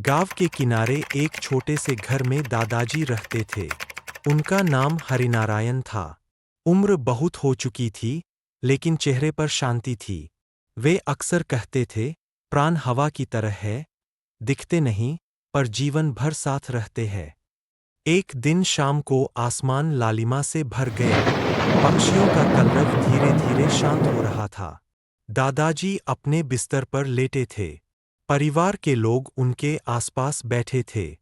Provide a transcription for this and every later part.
गांव के किनारे एक छोटे से घर में दादाजी रहते थे। उनका नाम हरिनारायण था। उम्र बहुत हो चुकी थी, लेकिन चेहरे पर शांति थी। वे अक्सर कहते थे, प्राण हवा की तरह है, दिखते नहीं, पर जीवन भर साथ रहते हैं। एक दिन शाम को आसमान लालिमा से भर गया। पक्षियों का कलरव धीरे धीरे शांत हो रहा था। दादाजी अपने बिस्तर पर लेटे थे। परिवार के लोग उनके आसपास बैठे थे।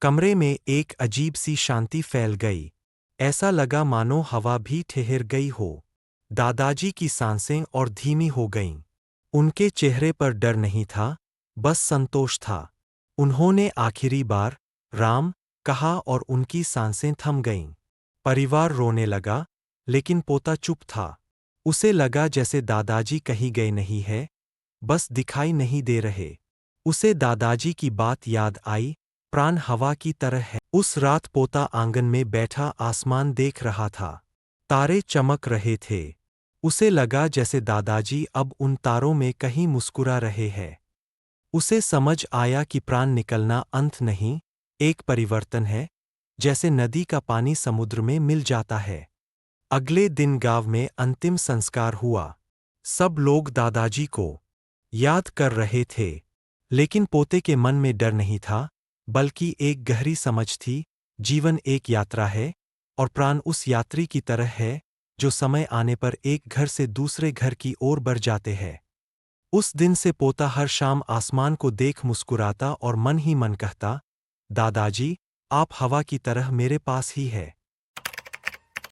कमरे में एक अजीब सी शांति फैल गई। ऐसा लगा मानो हवा भी ठहर गई हो। दादाजी की सांसें और धीमी हो गईं। उनके चेहरे पर डर नहीं था, बस संतोष था। उन्होंने आखिरी बार राम कहा और उनकी सांसें थम गईं। परिवार रोने लगा, लेकिन पोता चुप था। उसे लगा जैसे दादाजी कहीं गए नहीं है, बस दिखाई नहीं दे रहे। उसे दादाजी की बात याद आई, प्राण हवा की तरह है। उस रात पोता आंगन में बैठा आसमान देख रहा था। तारे चमक रहे थे। उसे लगा जैसे दादाजी अब उन तारों में कहीं मुस्कुरा रहे हैं। उसे समझ आया कि प्राण निकलना अंत नहीं, एक परिवर्तन है, जैसे नदी का पानी समुद्र में मिल जाता है। अगले दिन गांव में अंतिम संस्कार हुआ। सब लोग दादाजी को याद कर रहे थे, लेकिन पोते के मन में डर नहीं था, बल्कि एक गहरी समझ थी। जीवन एक यात्रा है, और प्राण उस यात्री की तरह है, जो समय आने पर एक घर से दूसरे घर की ओर बढ़ जाते हैं। उस दिन से पोता हर शाम आसमान को देख मुस्कुराता और मन ही मन कहता, दादाजी, आप हवा की तरह मेरे पास ही है।